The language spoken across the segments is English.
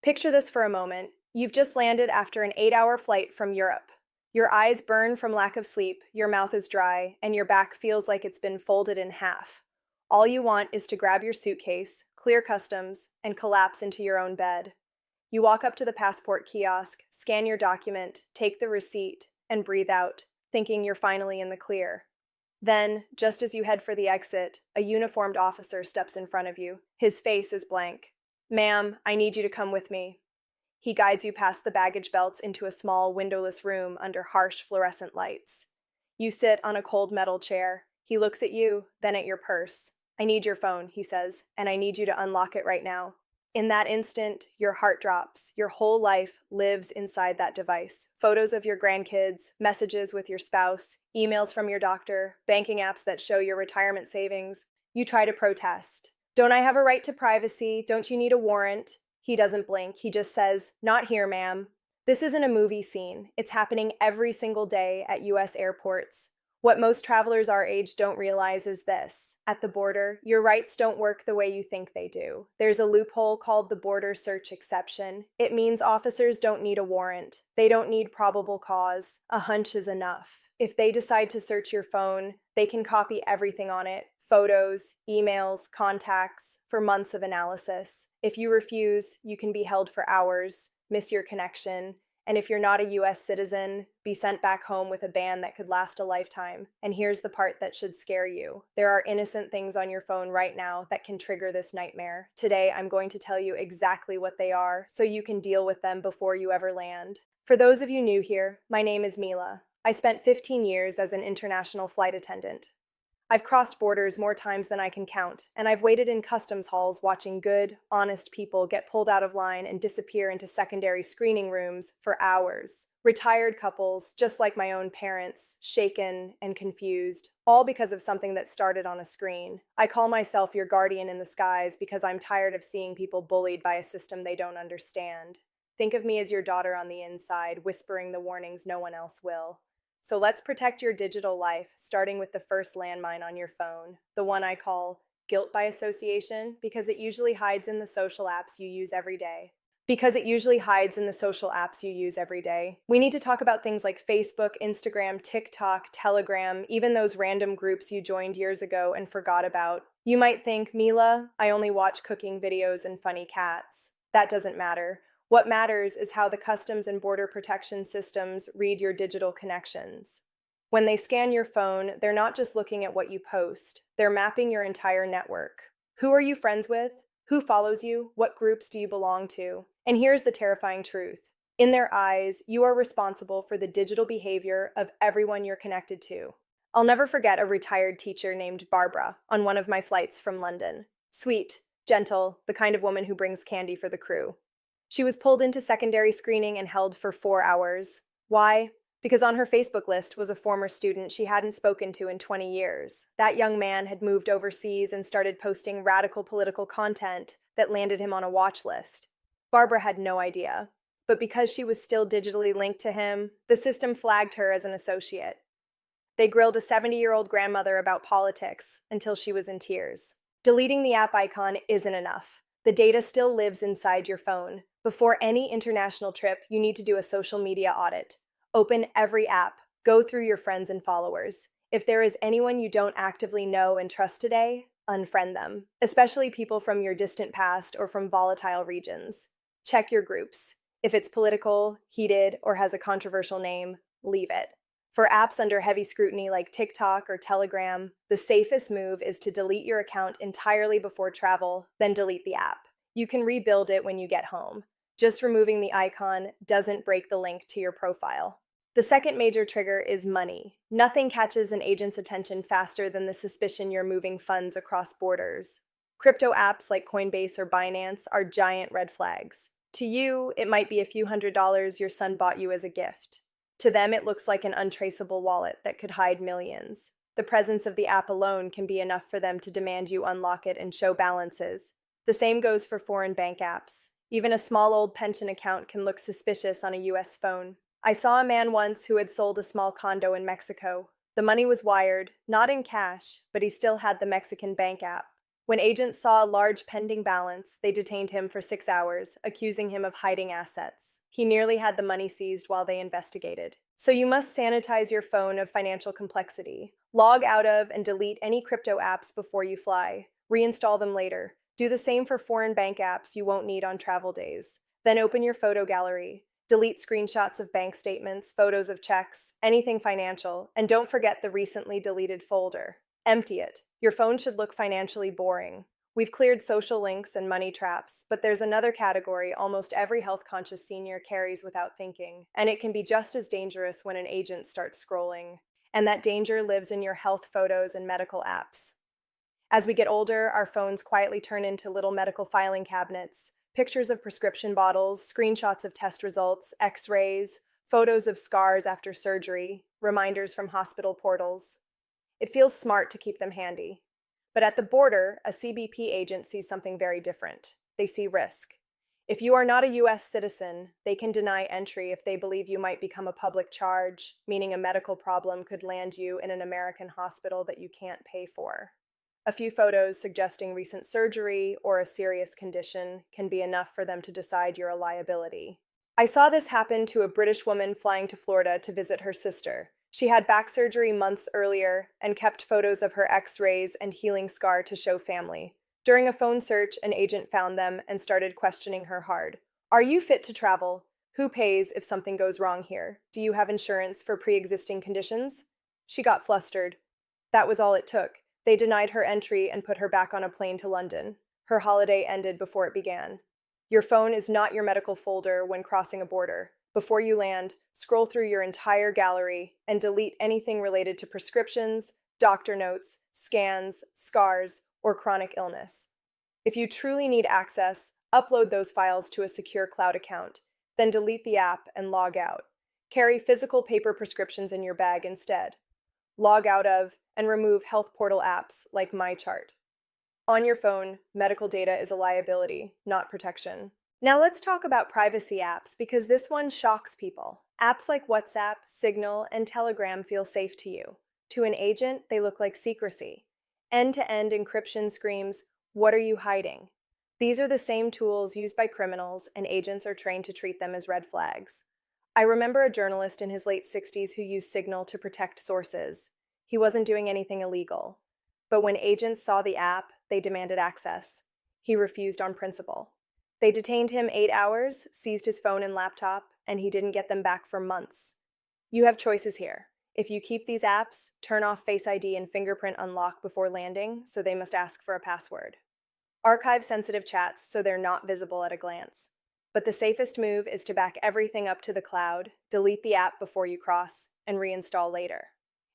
Picture this for a moment. You've just landed after an 8-hour flight from Europe. Your eyes burn from lack of sleep, your mouth is dry, and your back feels like it's been folded in half. All you want is to grab your suitcase, clear customs, and collapse into your own bed. You walk up to the passport kiosk, scan your document, take the receipt, and breathe out, thinking you're finally in the clear. Then, just as you head for the exit, a uniformed officer steps in front of you. His face is blank. "Ma'am, I need you to come with me." He guides you past the baggage belts into a small, windowless room under harsh fluorescent lights. You sit on a cold metal chair. He looks at you, then at your purse. "I need your phone," he says, "and I need you to unlock it right now." In that instant, your heart drops. Your whole life lives inside that device. Photos of your grandkids, messages with your spouse, emails from your doctor, banking apps that show your retirement savings. You try to protest. "Don't I have a right to privacy? Don't you need a warrant?" He doesn't blink. He just says, "Not here, ma'am." This isn't a movie scene. It's happening every single day at US airports. What most travelers our age don't realize is this. At the border, your rights don't work the way you think they do. There's a loophole called the border search exception. It means officers don't need a warrant. They don't need probable cause. A hunch is enough. If they decide to search your phone, they can copy everything on it. Photos, emails, contacts, for months of analysis. If you refuse, you can be held for hours, miss your connection, and if you're not a US citizen, be sent back home with a ban that could last a lifetime. And here's the part that should scare you. There are innocent things on your phone right now that can trigger this nightmare. Today, I'm going to tell you exactly what they are so you can deal with them before you ever land. For those of you new here, my name is Mila. I spent 15 years as an international flight attendant. I've crossed borders more times than I can count, and I've waited in customs halls watching good, honest people get pulled out of line and disappear into secondary screening rooms for hours. Retired couples, just like my own parents, shaken and confused, all because of something that started on a screen. I call myself your guardian in the skies because I'm tired of seeing people bullied by a system they don't understand. Think of me as your daughter on the inside, whispering the warnings no one else will. So let's protect your digital life, starting with the first landmine on your phone, the one I call guilt by association, because it usually hides in the social apps you use every day. We need to talk about things like Facebook, Instagram, TikTok, Telegram, even those random groups you joined years ago and forgot about. You might think, "Mila, I only watch cooking videos and funny cats." That doesn't matter. What matters is how the customs and border protection systems read your digital connections. When they scan your phone, they're not just looking at what you post, they're mapping your entire network. Who are you friends with? Who follows you? What groups do you belong to? And here's the terrifying truth. In their eyes, you are responsible for the digital behavior of everyone you're connected to. I'll never forget a retired teacher named Barbara on one of my flights from London. Sweet, gentle, the kind of woman who brings candy for the crew. She was pulled into secondary screening and held for 4 hours. Why? Because on her Facebook list was a former student she hadn't spoken to in 20 years. That young man had moved overseas and started posting radical political content that landed him on a watch list. Barbara had no idea. But because she was still digitally linked to him, the system flagged her as an associate. They grilled a 70-year-old grandmother about politics until she was in tears. Deleting the app icon isn't enough. The data still lives inside your phone. Before any international trip, you need to do a social media audit. Open every app. Go through your friends and followers. If there is anyone you don't actively know and trust today, unfriend them, especially people from your distant past or from volatile regions. Check your groups. If it's political, heated, or has a controversial name, leave it. For apps under heavy scrutiny like TikTok or Telegram, the safest move is to delete your account entirely before travel, then delete the app. You can rebuild it when you get home. Just removing the icon doesn't break the link to your profile. The second major trigger is money. Nothing catches an agent's attention faster than the suspicion you're moving funds across borders. Crypto apps like Coinbase or Binance are giant red flags. To you, it might be a few $100s your son bought you as a gift. To them, it looks like an untraceable wallet that could hide millions. The presence of the app alone can be enough for them to demand you unlock it and show balances. The same goes for foreign bank apps. Even a small old pension account can look suspicious on a US phone. I saw a man once who had sold a small condo in Mexico. The money was wired, not in cash, but he still had the Mexican bank app. When agents saw a large pending balance, they detained him for 6 hours, accusing him of hiding assets. He nearly had the money seized while they investigated. So you must sanitize your phone of financial complexity. Log out of and delete any crypto apps before you fly. Reinstall them later. Do the same for foreign bank apps you won't need on travel days. Then open your photo gallery. Delete screenshots of bank statements, photos of checks, anything financial, and don't forget the recently deleted folder. Empty it. Your phone should look financially boring. We've cleared social links and money traps, but there's another category almost every health-conscious senior carries without thinking, and it can be just as dangerous when an agent starts scrolling. And that danger lives in your health photos and medical apps. As we get older, our phones quietly turn into little medical filing cabinets. Pictures of prescription bottles, screenshots of test results, x-rays, photos of scars after surgery, reminders from hospital portals. It feels smart to keep them handy. But at the border, a CBP agent sees something very different. They see risk. If you are not a U.S. citizen, they can deny entry if they believe you might become a public charge, meaning a medical problem could land you in an American hospital that you can't pay for. A few photos suggesting recent surgery or a serious condition can be enough for them to decide you're a liability. I saw this happen to a British woman flying to Florida to visit her sister. She had back surgery months earlier and kept photos of her x-rays and healing scar to show family. During a phone search, an agent found them and started questioning her hard. Are you fit to travel? Who pays if something goes wrong here? Do you have insurance for pre-existing conditions? She got flustered. That was all it took. They denied her entry and put her back on a plane to London. Her holiday ended before it began. Your phone is not your medical folder when crossing a border. Before you land, scroll through your entire gallery and delete anything related to prescriptions, doctor notes, scans, scars, or chronic illness. If you truly need access, upload those files to a secure cloud account, then delete the app and log out. Carry physical paper prescriptions in your bag instead. Log out of and remove health portal apps like MyChart. On your phone, medical data is a liability, not protection. Now let's talk about privacy apps because this one shocks people. Apps like WhatsApp, Signal, and Telegram feel safe to you. To an agent, they look like secrecy. End-to-end encryption screams, "What are you hiding?" These are the same tools used by criminals, and agents are trained to treat them as red flags. I remember a journalist in his late 60s who used Signal to protect sources. He wasn't doing anything illegal. But when agents saw the app, they demanded access. He refused on principle. They detained him 8 hours, seized his phone and laptop, and he didn't get them back for months. You have choices here. If you keep these apps, turn off Face ID and fingerprint unlock before landing, so they must ask for a password. Archive sensitive chats so they're not visible at a glance. But the safest move is to back everything up to the cloud, delete the app before you cross, and reinstall later.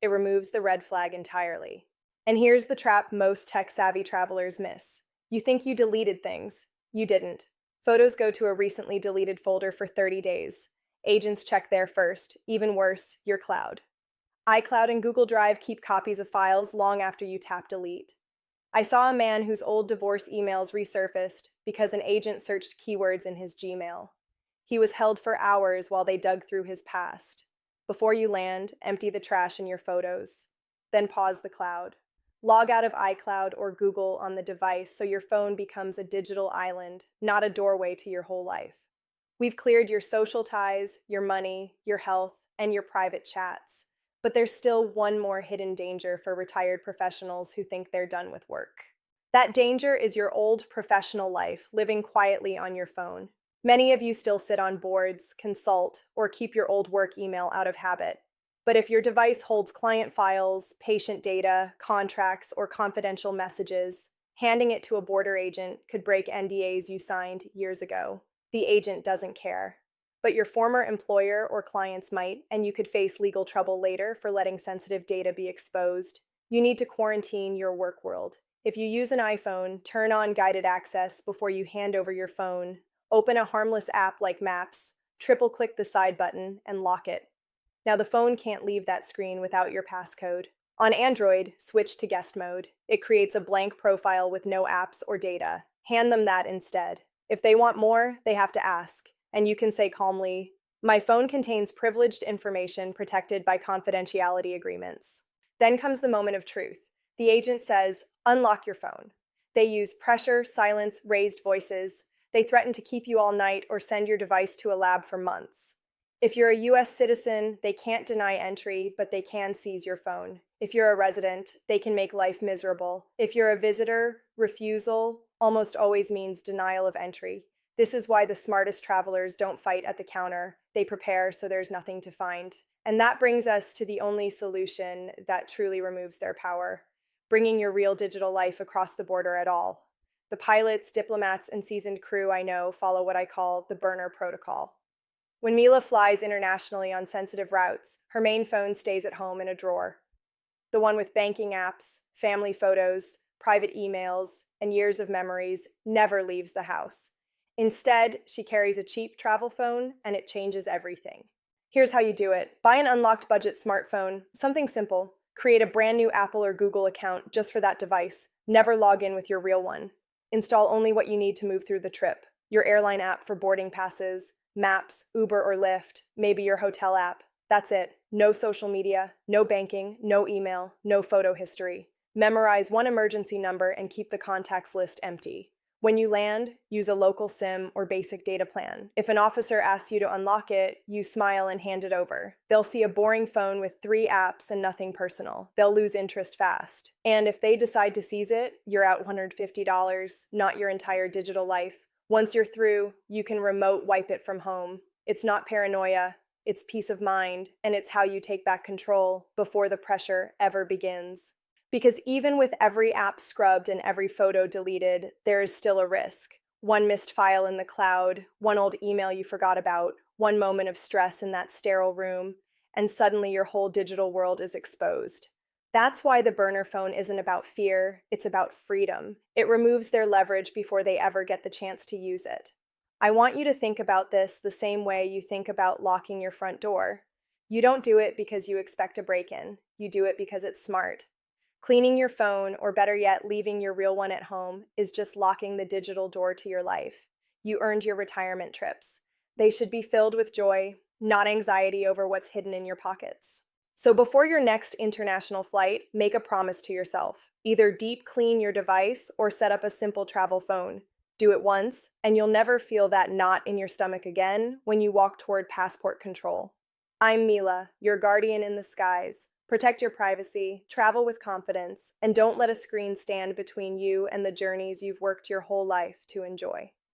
It removes the red flag entirely. And here's the trap most tech-savvy travelers miss. You think you deleted things. You didn't. Photos go to a recently deleted folder for 30 days. Agents check there first. Even worse, your cloud. iCloud and Google Drive keep copies of files long after you tap delete. I saw a man whose old divorce emails resurfaced because an agent searched keywords in his Gmail. He was held for hours while they dug through his past. Before you land, empty the trash in your photos. Then pause the cloud. Log out of iCloud or Google on the device so your phone becomes a digital island, not a doorway to your whole life. We've cleared your social ties, your money, your health, and your private chats. But there's still one more hidden danger for retired professionals who think they're done with work. That danger is your old professional life living quietly on your phone. Many of you still sit on boards, consult, or keep your old work email out of habit. But if your device holds client files, patient data, contracts, or confidential messages, handing it to a border agent could break NDAs you signed years ago. The agent doesn't care. But your former employer or clients might, and you could face legal trouble later for letting sensitive data be exposed. You need to quarantine your work world. If you use an iPhone, turn on guided access before you hand over your phone. Open a harmless app like Maps, triple-click the side button, and lock it. Now the phone can't leave that screen without your passcode. On Android, switch to guest mode. It creates a blank profile with no apps or data. Hand them that instead. If they want more, they have to ask. And you can say calmly, "My phone contains privileged information protected by confidentiality agreements." Then comes the moment of truth. The agent says, "Unlock your phone." They use pressure, silence, raised voices. They threaten to keep you all night or send your device to a lab for months. If you're a US citizen, they can't deny entry, but they can seize your phone. If you're a resident, they can make life miserable. If you're a visitor, refusal almost always means denial of entry. This is why the smartest travelers don't fight at the counter. They prepare so there's nothing to find. And that brings us to the only solution that truly removes their power: bringing your real digital life across the border at all. The pilots, diplomats, and seasoned crew I know follow what I call the burner protocol. When Mila flies internationally on sensitive routes, her main phone stays at home in a drawer. The one with banking apps, family photos, private emails, and years of memories never leaves the house. Instead, she carries a cheap travel phone, and it changes everything. Here's how you do it. Buy an unlocked budget smartphone, something simple. Create a brand new Apple or Google account just for that device. Never log in with your real one. Install only what you need to move through the trip: your airline app for boarding passes, Maps, Uber or Lyft, maybe your hotel app. That's it. No social media, no banking, no email, no photo history. Memorize one emergency number and keep the contacts list empty. When you land, use a local SIM or basic data plan. If an officer asks you to unlock it, you smile and hand it over. They'll see a boring phone with 3 apps and nothing personal. They'll lose interest fast. And if they decide to seize it, you're out $150, not your entire digital life. Once you're through, you can remote wipe it from home. It's not paranoia, it's peace of mind, and it's how you take back control before the pressure ever begins. Because even with every app scrubbed and every photo deleted, there is still a risk. One missed file in the cloud, one old email you forgot about, one moment of stress in that sterile room, and suddenly your whole digital world is exposed. That's why the burner phone isn't about fear, it's about freedom. It removes their leverage before they ever get the chance to use it. I want you to think about this the same way you think about locking your front door. You don't do it because you expect a break-in. You do it because it's smart. Cleaning your phone, or better yet, leaving your real one at home, is just locking the digital door to your life. You earned your retirement trips. They should be filled with joy, not anxiety over what's hidden in your pockets. So before your next international flight, make a promise to yourself. Either deep clean your device or set up a simple travel phone. Do it once, and you'll never feel that knot in your stomach again when you walk toward passport control. I'm Mila, your guardian in the skies. Protect your privacy, travel with confidence, and don't let a screen stand between you and the journeys you've worked your whole life to enjoy.